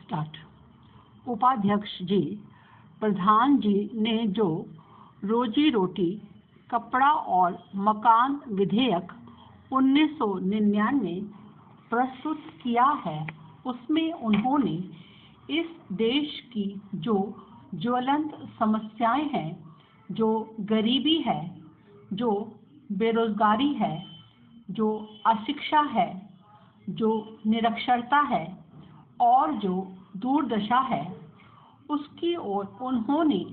Start. उपाध्यक्ष जी, प्रधान जी ने जो रोजी रोटी, कपड़ा और मकान विधेयक 1999 प्रस्तुत किया है, उसमें उन्होंने इस देश की जो ज्वलंत समस्याएं हैं, जो गरीबी है, जो बेरोजगारी है, जो अशिक्षा है, जो निरक्षरता है और जो दुर्दशा है, उसकी ओर उन्होंने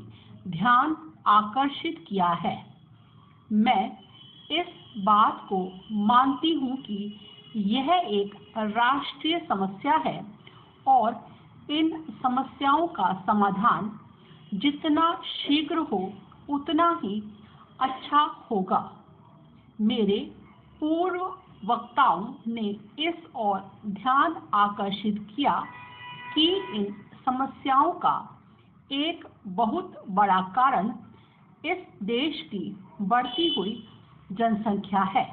ध्यान आकर्षित किया है। मैं इस बात को मानती हूँ कि यह एक राष्ट्रीय समस्या है और इन समस्याओं का समाधान जितना शीघ्र हो उतना ही अच्छा होगा। मेरे पूर्व वक्ताओं ने इस ओर ध्यान आकर्षित किया कि इन समस्याओं का एक बहुत बड़ा कारण इस देश की बढ़ती हुई जनसंख्या है।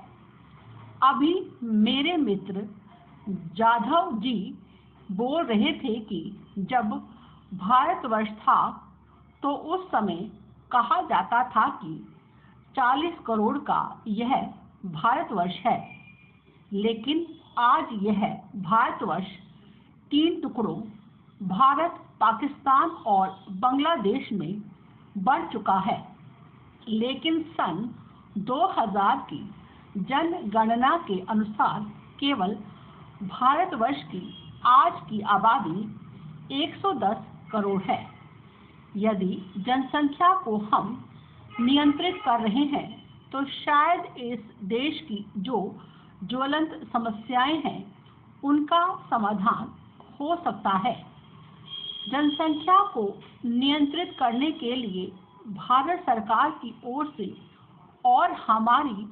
अभी मेरे मित्र जाधव जी बोल रहे थे कि जब भारतवर्ष था तो उस समय कहा जाता था कि 40 करोड़ का यह भारतवर्ष है, लेकिन आज यह भारतवर्ष 3 टुकड़ों भारत, पाकिस्तान और बांग्लादेश में बढ़ चुका है। लेकिन सन 2000 की जनगणना के अनुसार केवल भारतवर्ष की आज की आबादी 110 करोड़ है। यदि जनसंख्या को हम नियंत्रित कर रहे हैं तो शायद इस देश की जो ज्वलंत समस्याएं हैं उनका समाधान हो सकता है। जनसंख्या को नियंत्रित करने के लिए भारत सरकार की ओर से और हमारी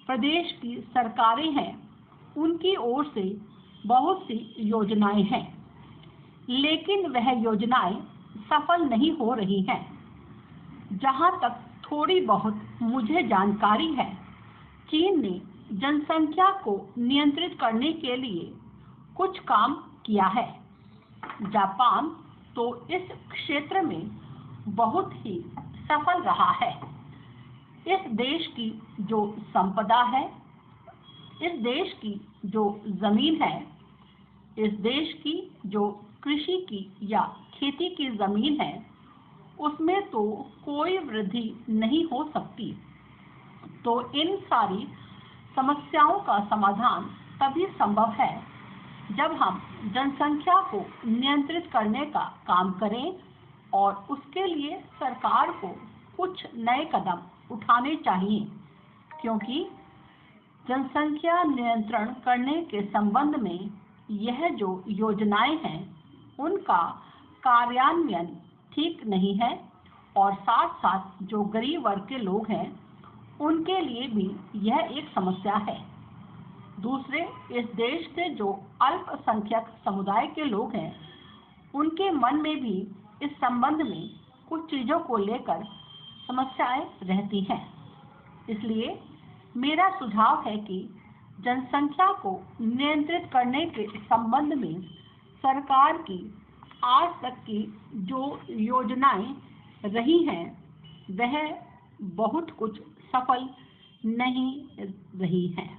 प्रदेश की सरकारें हैं, उनकी ओर से बहुत सी योजनाएं हैं, लेकिन वह योजनाएं सफल नहीं हो रही हैं। जहां तक थोड़ी बहुत मुझे जानकारी है, चीन ने जनसंख्या को नियंत्रित करने के लिए कुछ काम किया है। जापान तो इस क्षेत्र में बहुत ही सफल रहा है। इस देश की जो संपदा है, इस देश की जो जमीन है, इस देश की जो कृषि की या खेती की जमीन है, उसमें तो कोई वृद्धि नहीं हो सकती। तो इन सारी समस्याओं का समाधान तभी संभव है जब हम जनसंख्या को नियंत्रित करने का काम करें और उसके लिए सरकार को कुछ नए कदम उठाने चाहिए, क्योंकि जनसंख्या नियंत्रण करने के संबंध में यह जो योजनाएं हैं उनका कार्यान्वयन ठीक नहीं है और साथ साथ जो गरीब वर्ग के लोग हैं उनके लिए भी यह एक समस्या है। दूसरे, इस देश के जो अल्पसंख्यक समुदाय के लोग हैं उनके मन में भी इस संबंध में कुछ चीज़ों को लेकर समस्याएं रहती हैं। इसलिए मेरा सुझाव है कि जनसंख्या को नियंत्रित करने के संबंध में सरकार की आज तक की जो योजनाएं रही हैं वह बहुत कुछ सफल नहीं रही हैं।